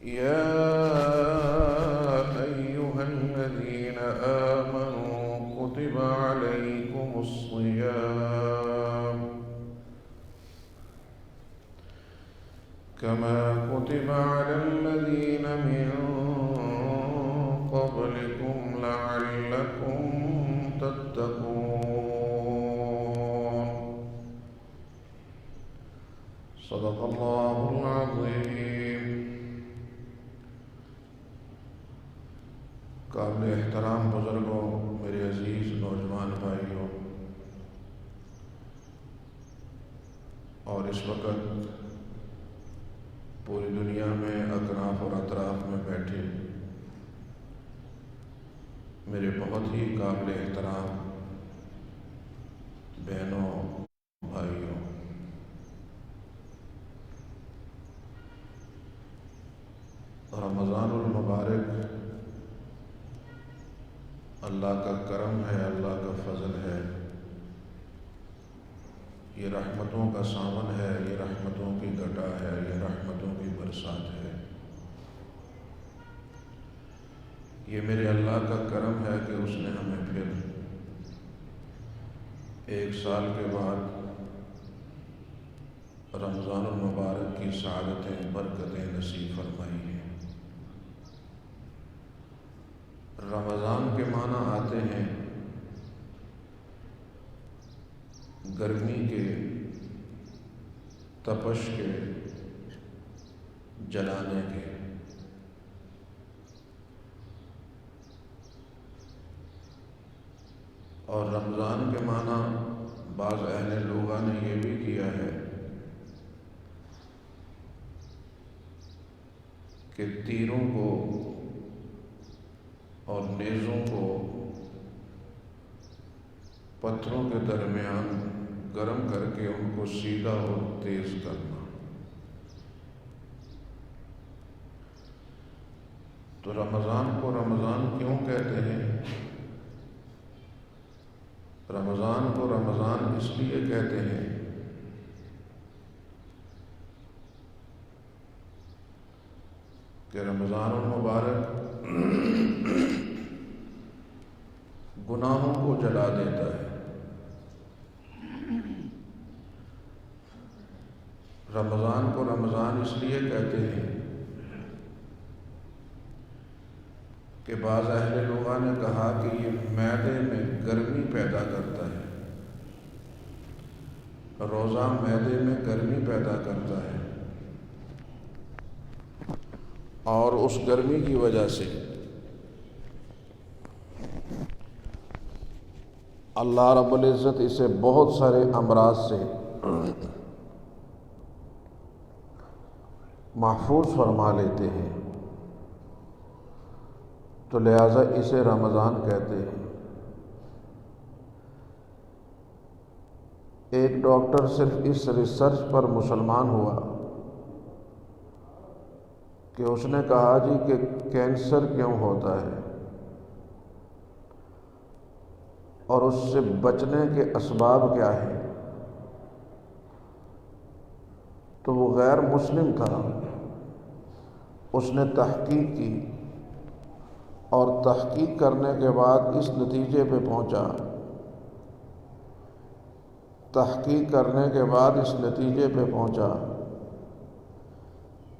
يا أيها الذين آمنوا كتب عليكم الصيام كما كتب على الذين من قبلكم لعلكم تتقون صدق الله العظيم۔ قابل احترام بزرگوں، میرے عزیز نوجوان بھائیوں، اور اس وقت پوری دنیا میں اکناف اور اطراف میں بیٹھے میرے بہت ہی قابل احترام بہنوں، بھائیوں، رمضان المبارک اللہ کا کرم ہے، اللہ کا فضل ہے، یہ رحمتوں کا ساون ہے، یہ رحمتوں کی گٹا ہے، یہ رحمتوں کی برسات ہے۔ یہ میرے اللہ کا کرم ہے کہ اس نے ہمیں پھر ایک سال کے بعد رمضان المبارک کی سعادتیں، برکتیں نصیب فرمائی ہیں۔ رمضان کے معنی آتے ہیں گرمی کے، تپش کے، جلانے کے۔ اور رمضان کے معنی بعض اہل لوگوں نے یہ بھی کیا ہے کہ تیروں کو اور نیزوں کو پتھروں کے درمیان گرم کر کے ان کو سیدھا اور تیز کرنا۔ تو رمضان کو رمضان کیوں کہتے ہیں؟ رمضان کو رمضان اس لیے کہتے ہیں کہ رمضان المبارک گناہوں کو جلا دیتا ہے۔ رمضان کو رمضان اس لیے کہتے ہیں کہ بعض اہل لوگوں نے کہا کہ یہ معدے میں گرمی پیدا کرتا ہے، روزہ معدے میں گرمی پیدا کرتا ہے، اور اس گرمی کی وجہ سے اللہ رب العزت اسے بہت سارے امراض سے محفوظ فرما لیتے ہیں، تو لہٰذا اسے رمضان کہتے ہیں۔ ایک ڈاکٹر صرف اس ریسرچ پر مسلمان ہوا کہ اس نے کہا جی کہ کینسر کیوں ہوتا ہے اور اس سے بچنے کے اسباب کیا ہیں؟ تو وہ غیر مسلم تھا، اس نے تحقیق کی اور تحقیق کرنے کے بعد اس نتیجے پہ پہنچا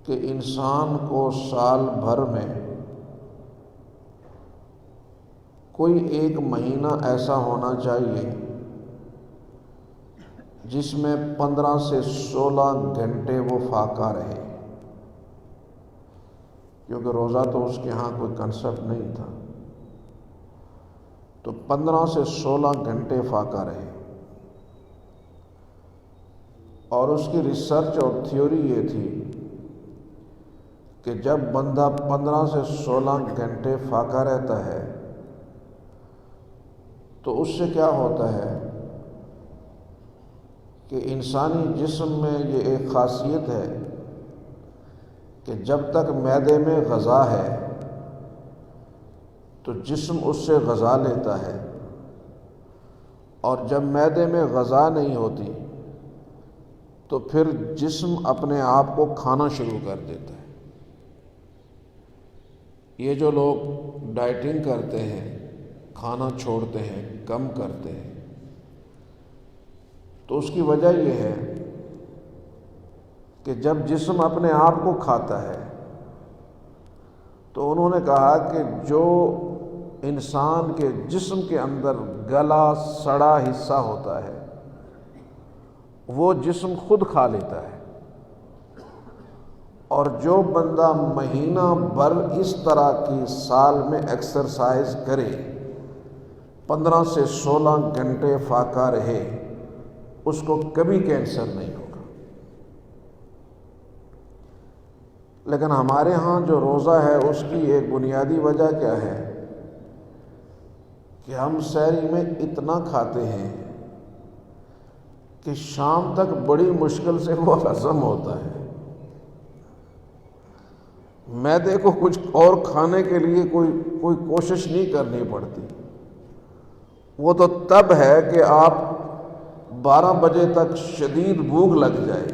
کہ انسان کو سال بھر میں کوئی ایک مہینہ ایسا ہونا چاہیے جس میں 15 سے 16 گھنٹے وہ فاقہ رہے، کیونکہ روزہ تو اس کے ہاں کوئی کنسپٹ نہیں تھا، تو 15 سے 16 گھنٹے فاقہ رہے۔ اور اس کی ریسرچ اور تھیوری یہ تھی کہ جب بندہ 15 سے 16 گھنٹے فاقہ رہتا ہے تو اس سے کیا ہوتا ہے کہ انسانی جسم میں یہ ایک خاصیت ہے کہ جب تک معدے میں غذا ہے تو جسم اس سے غذا لیتا ہے، اور جب معدے میں غذا نہیں ہوتی تو پھر جسم اپنے آپ کو کھانا شروع کر دیتا ہے۔ یہ جو لوگ ڈائٹنگ کرتے ہیں، کھانا چھوڑتے ہیں، کم کرتے ہیں، تو اس کی وجہ یہ ہے کہ جب جسم اپنے آپ کو کھاتا ہے تو انہوں نے کہا کہ جو انسان کے جسم کے اندر گلا سڑا حصہ ہوتا ہے وہ جسم خود کھا لیتا ہے، اور جو بندہ مہینہ بھر اس طرح کی سال میں ایکسرسائز کرے، 15 سے 16 گھنٹے فاقہ رہے، اس کو کبھی کینسر نہیں ہوگا۔ لیکن ہمارے ہاں جو روزہ ہے اس کی ایک بنیادی وجہ کیا ہے کہ ہم سحری میں اتنا کھاتے ہیں کہ شام تک بڑی مشکل سے وہ ہضم ہوتا ہے۔ معدے کو کچھ اور کھانے کے لیے کوئی کوشش نہیں کرنی پڑتی، وہ تو تب ہے کہ آپ 12 بجے تک شدید بھوک لگ جائے،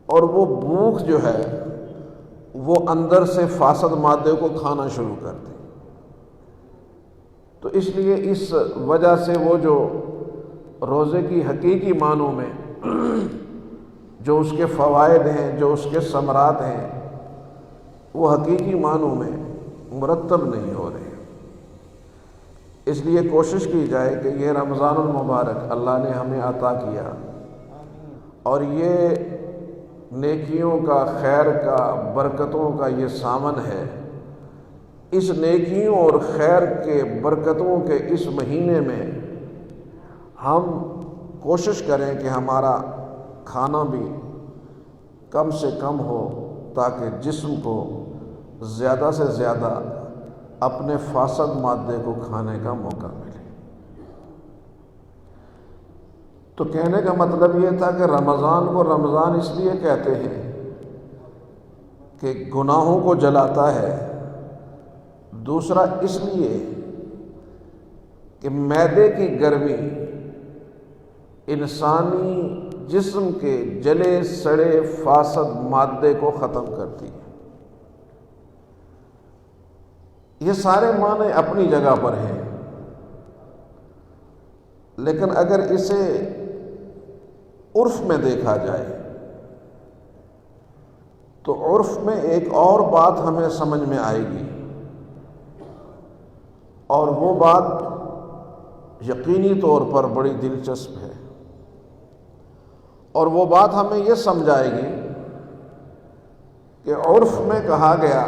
اور وہ بھوک جو ہے وہ اندر سے فاسد مادے کو کھانا شروع کر دے۔ تو اس لیے اس وجہ سے وہ جو روزے کی حقیقی معنوں میں جو اس کے فوائد ہیں، جو اس کے ثمرات ہیں، وہ حقیقی معنوں میں مرتب نہیں ہو رہے۔ اس لیے کوشش کی جائے کہ یہ رمضان المبارک اللہ نے ہمیں عطا کیا، اور یہ نیکیوں کا، خیر کا، برکتوں کا یہ سامن ہے، اس نیکیوں اور خیر کے، برکتوں کے اس مہینے میں ہم کوشش کریں کہ ہمارا کھانا بھی کم سے کم ہو، تاکہ جسم کو زیادہ سے زیادہ اپنے فاسد مادے کو کھانے کا موقع ملے۔ تو کہنے کا مطلب یہ تھا کہ رمضان کو رمضان اس لیے کہتے ہیں کہ گناہوں کو جلاتا ہے، دوسرا اس لیے کہ معدے کی گرمی انسانی جسم کے جلے سڑے فاسد مادے کو ختم کرتی ہے۔ یہ سارے معنی اپنی جگہ پر ہیں، لیکن اگر اسے عرف میں دیکھا جائے تو عرف میں ایک اور بات ہمیں سمجھ میں آئے گی، اور وہ بات یقینی طور پر بڑی دلچسپ ہے، اور وہ بات ہمیں یہ سمجھائے گی کہ عرف میں کہا گیا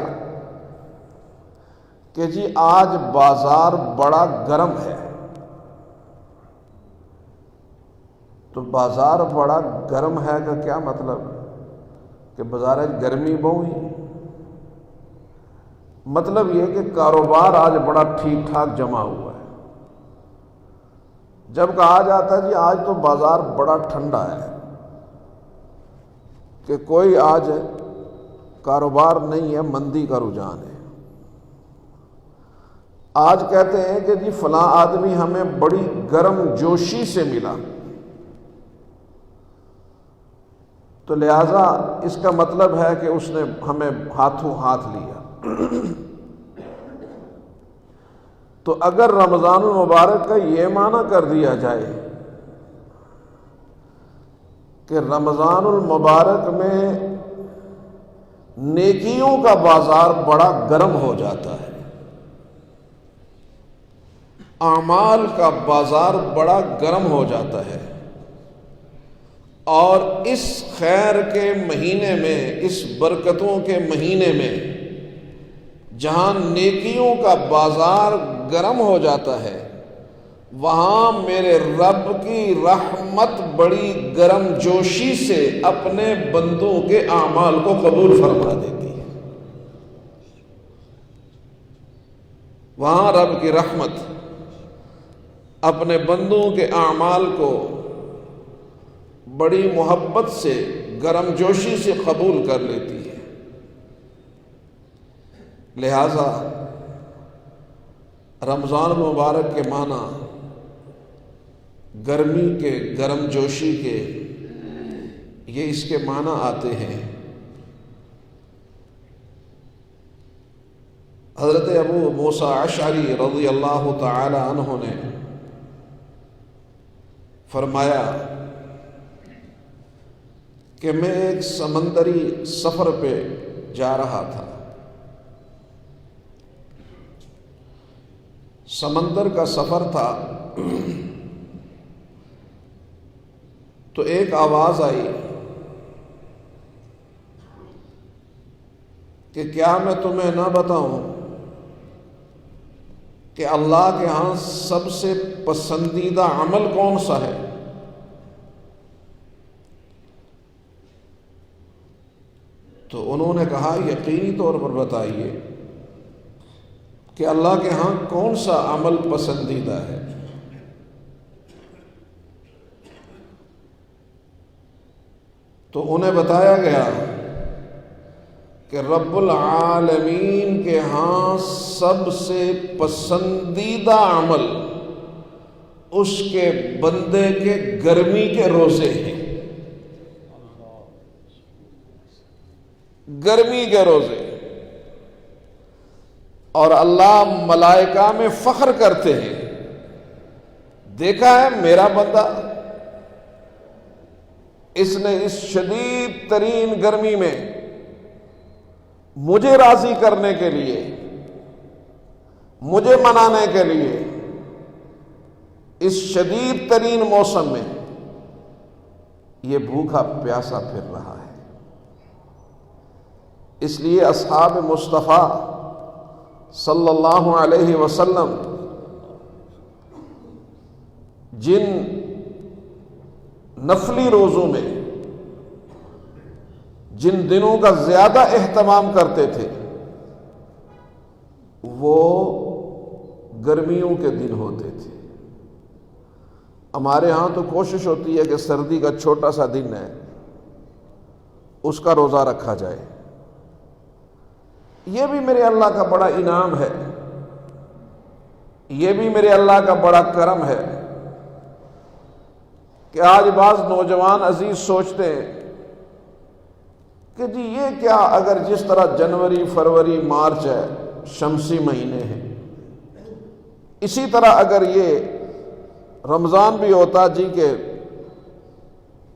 کہ جی آج بازار بڑا گرم ہے، تو بازار بڑا گرم ہے کا کیا مطلب کہ بازار گرمی بہوئی؟ مطلب یہ کہ کاروبار آج بڑا ٹھیک ٹھاک جمع ہوا ہے۔ جب کہا جاتا ہے جی آج تو بازار بڑا ٹھنڈا ہے، کہ کوئی آج کاروبار نہیں ہے، مندی کا رجحان ہے۔ آج کہتے ہیں کہ جی فلاں آدمی ہمیں بڑی گرم جوشی سے ملا، تو لہذا اس کا مطلب ہے کہ اس نے ہمیں ہاتھوں ہاتھ لیا۔ تو اگر رمضان المبارک کا یہ معنی کر دیا جائے کہ رمضان المبارک میں نیکیوں کا بازار بڑا گرم ہو جاتا ہے، اعمال کا بازار بڑا گرم ہو جاتا ہے، اور اس خیر کے مہینے میں، اس برکتوں کے مہینے میں جہاں نیکیوں کا بازار گرم ہو جاتا ہے، وہاں میرے رب کی رحمت بڑی گرم جوشی سے اپنے بندوں کے اعمال کو قبول فرما دیتی ہے۔ وہاں رب کی رحمت اپنے بندوں کے اعمال کو بڑی محبت سے، گرم جوشی سے قبول کر لیتی ہے۔ لہذا رمضان مبارک کے معنی گرمی کے، گرم جوشی کے، یہ اس کے معنی آتے ہیں حضرت ابو موسیٰ اشعری رضی اللہ تعالی عنہ نے فرمایا کہ میں ایک سمندری سفر پہ جا رہا تھا. سمندر کا سفر تھا تو ایک آواز آئی کہ کیا میں تمہیں نہ بتاؤں کہ اللہ کے ہاں سب سے پسندیدہ عمل کون سا ہے؟ تو انہوں نے کہا یقینی طور پر بتائیے کہ اللہ کے ہاں کون سا عمل پسندیدہ ہے. تو انہیں بتایا گیا کہ رب العالمین کے ہاں سب سے پسندیدہ عمل اس کے بندے کے گرمی کے روزے ہیں. گرمی کے روزے. اور اللہ ملائکہ میں فخر کرتے ہیں، دیکھا ہے میرا بندہ، اس نے اس شدید ترین گرمی میں مجھے راضی کرنے کے لیے، مجھے منانے کے لیے اس شدید ترین موسم میں یہ بھوکا پیاسا پھر رہا ہے. اس لیے اصحاب مصطفیٰ صلی اللہ علیہ وسلم جن نفلی روزوں میں جن دنوں کا زیادہ اہتمام کرتے تھے وہ گرمیوں کے دن ہوتے تھے. ہمارے ہاں تو کوشش ہوتی ہے کہ سردی کا چھوٹا سا دن ہے اس کا روزہ رکھا جائے. یہ بھی میرے اللہ کا بڑا انعام ہے، یہ بھی میرے اللہ کا بڑا کرم ہے کہ آج بعض نوجوان عزیز سوچتے ہیں کہ جی یہ کیا، اگر جس طرح جنوری فروری مارچ ہے شمسی مہینے ہیں، اسی طرح اگر یہ رمضان بھی ہوتا جی کہ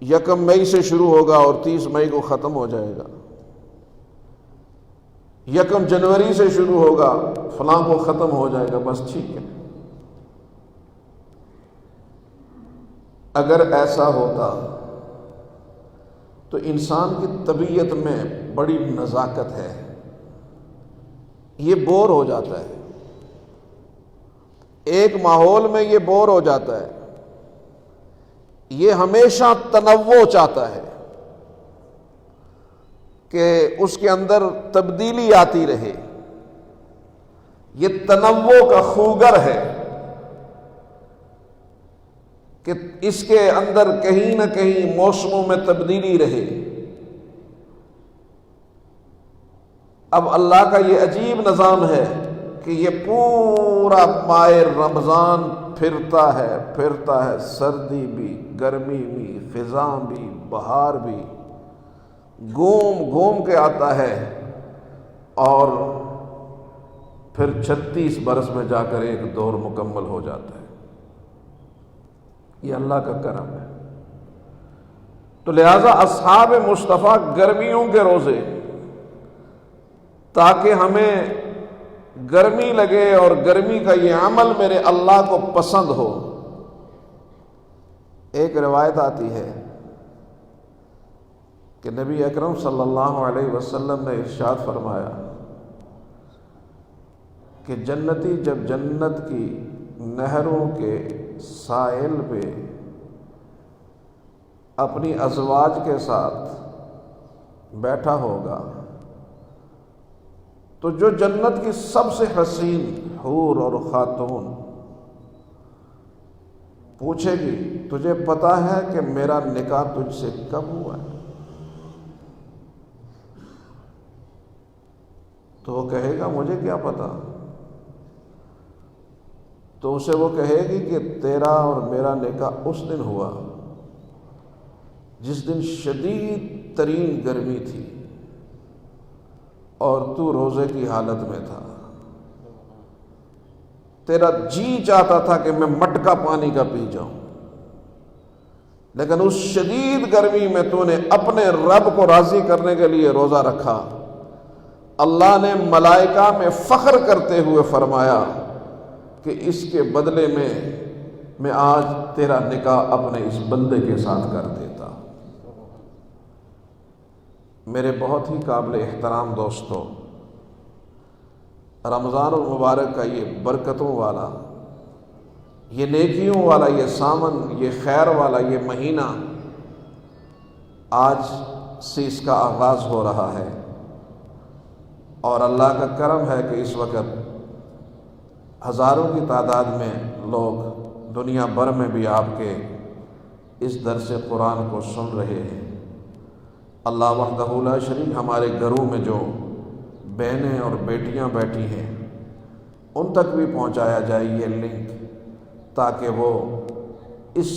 1 مئی سے شروع ہوگا اور 30 مئی کو ختم ہو جائے گا، 1 جنوری سے شروع ہوگا فلاں کو ختم ہو جائے گا، بس ٹھیک ہے. اگر ایسا ہوتا تو انسان کی طبیعت میں بڑی نزاکت ہے، یہ بور ہو جاتا ہے، ایک ماحول میں یہ بور ہو جاتا ہے، یہ ہمیشہ تنوع چاہتا ہے کہ اس کے اندر تبدیلی آتی رہے. یہ تنوع کا خوگر ہے کہ اس کے اندر کہیں نہ کہیں موسموں میں تبدیلی رہے. اب اللہ کا یہ عجیب نظام ہے کہ یہ پورا ماہ رمضان پھرتا ہے، سردی بھی، گرمی بھی، خزاں بھی، بہار بھی، گھوم کے آتا ہے اور پھر 36 برس میں جا کر ایک دور مکمل ہو جاتا ہے. یہ اللہ کا کرم ہے. تو لہذا اصحاب مصطفیٰ گرمیوں کے روزے، تاکہ ہمیں گرمی لگے اور گرمی کا یہ عمل میرے اللہ کو پسند ہو. ایک روایت آتی ہے کہ نبی اکرم صلی اللہ علیہ وسلم نے ارشاد فرمایا کہ جنتی جب جنت کی نہروں کے ساحل پہ اپنی ازواج کے ساتھ بیٹھا ہوگا تو جو جنت کی سب سے حسین حور اور خاتون پوچھے گی تجھے پتا ہے کہ میرا نکاح تجھ سے کب ہوا ہے؟ تو وہ کہے گا مجھے کیا پتا. تو اسے وہ کہے گی کہ تیرا اور میرا نکاح اس دن ہوا جس دن شدید ترین گرمی تھی اور تو روزے کی حالت میں تھا. تیرا جی چاہتا تھا کہ میں مٹکا پانی کا پی جاؤں، لیکن اس شدید گرمی میں تو نے اپنے رب کو راضی کرنے کے لیے روزہ رکھا۔ اللہ نے ملائکہ میں فخر کرتے ہوئے فرمایا کہ اس کے بدلے میں آج تیرا نکاح اپنے اس بندے کے ساتھ کر دیتا۔ میرے بہت ہی قابل احترام دوستو، رمضان المبارک کا یہ برکتوں والا، یہ نیکیوں والا، یہ سامن، یہ خیر والا یہ مہینہ آج سے اس کا آغاز ہو رہا ہے، اور اللہ کا کرم ہے کہ اس وقت ہزاروں کی تعداد میں لوگ دنیا بھر میں بھی آپ کے اس درس قرآن کو سن رہے ہیں۔ اللہ وحدہ لا شریک ہمارے گھروں میں جو بہنیں اور بیٹیاں بیٹھی ہیں ان تک بھی پہنچایا جائے یہ لنک، تاکہ وہ اس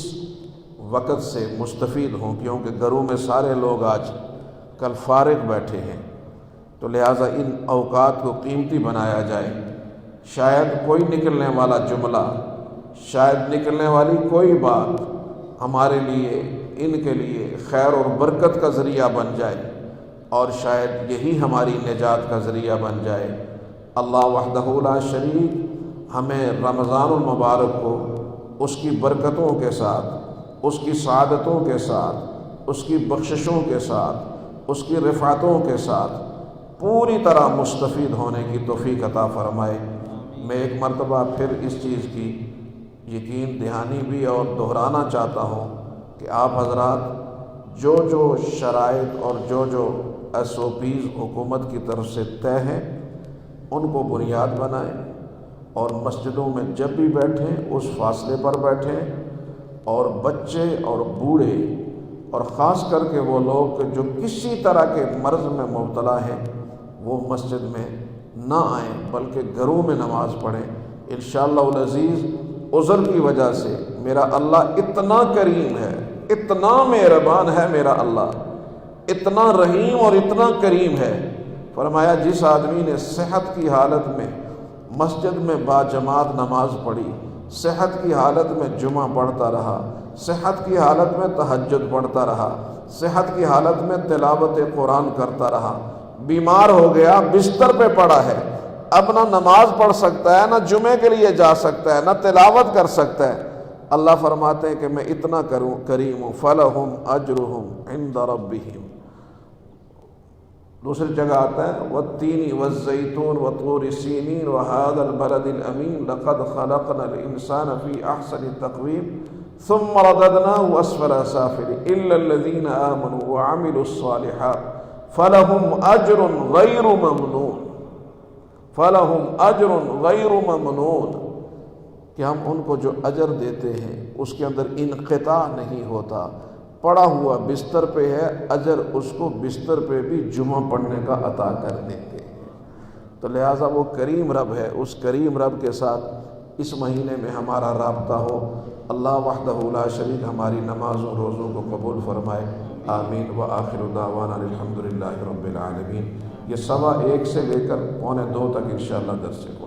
وقت سے مستفید ہوں، کیونکہ گھروں میں سارے لوگ آج کل فارغ بیٹھے ہیں، تو لہٰذا ان اوقات کو قیمتی بنایا جائے۔ شاید کوئی نکلنے والا جملہ، شاید نکلنے والی کوئی بات ہمارے لیے، ان کے لیے خیر اور برکت کا ذریعہ بن جائے، اور شاید یہی ہماری نجات کا ذریعہ بن جائے۔ اللہ وحدہ لا شریک ہمیں رمضان المبارک کو اس کی برکتوں کے ساتھ، اس کی سعادتوں کے ساتھ، اس کی بخششوں کے ساتھ، اس کی رفعتوں کے ساتھ پوری طرح مستفید ہونے کی توفیق عطا فرمائے۔ میں ایک مرتبہ پھر اس چیز کی یقین دہانی بھی اور دہرانا چاہتا ہوں کہ آپ حضرات جو شرائط اور جو SOPs حکومت کی طرف سے طے ہیں ان کو بنیاد بنائیں، اور مسجدوں میں جب بھی بیٹھیں اس فاصلے پر بیٹھیں، اور بچے اور بوڑھے اور خاص کر کے وہ لوگ جو کسی طرح کے مرض میں مبتلا ہیں وہ مسجد میں نہ آئیں بلکہ گھروں میں نماز پڑھیں۔ انشاءاللہ العزیز عذر کی وجہ سے میرا اللہ اتنا کریم ہے، اتنا مہربان ہے، میرا اللہ اتنا رحیم اور اتنا کریم ہے، فرمایا جس آدمی نے صحت کی حالت میں مسجد میں باجماعت نماز پڑھی، صحت کی حالت میں جمعہ پڑھتا رہا، صحت کی حالت میں تہجد پڑھتا رہا، صحت کی حالت میں تلاوت قرآن کرتا رہا، بیمار ہو گیا، بستر پہ پڑا ہے، اب نہ نماز پڑھ سکتا ہے، نہ جمعے کے لیے جا سکتا ہے، نہ تلاوت کر سکتا ہے، اللہ فرماتے ہیں کہ میں اتنا کریم ہوں، فَلَهُمْ أَجْرُهُمْ عِنْدَ رَبِّهِمْ۔ دوسری جگہ آتا ہے وَالتِّينِ وَالزَّيْتُونِ وَطُورِ سِينِينَ وَهَذَا الْبَلَدِ الْأَمِينِ لَقَدْ خَلَقْنَا الْإِنسَانَ فِي أَحْسَنِ تَقْوِيمٍ ثُمَّ رَدَدْنَاهُ أَسْفَلَ سَافِلِينَ إِلَّا الَّذِينَ آمَنُوا وَعَمِلُوا الصَّالِحَاتِ فَلَهُمْ أَجْرٌ غَيْرُ مَمْنُونٍ، فَلَهُمْ أَجْرٌ غَيْرُ مَمْنُونٍ، کہ ہم ان کو جو اجر دیتے ہیں اس کے اندر انقطاع نہیں ہوتا، پڑا ہوا بستر پہ ہے، اجر اس کو بستر پہ بھی جمعہ پڑھنے کا عطا کر دیتے ہیں۔ تو لہٰذا وہ کریم رب ہے، اس کریم رب کے ساتھ اس مہینے میں ہمارا رابطہ ہو۔ اللہ وحدہ لا شریک ہماری نمازوں روزوں کو قبول فرمائے، آمین۔ وآخر دعوانا الحمدللہ رب العالمین۔ یہ 1:15 سے لے کر 1:45 تک انشاءاللہ درس کو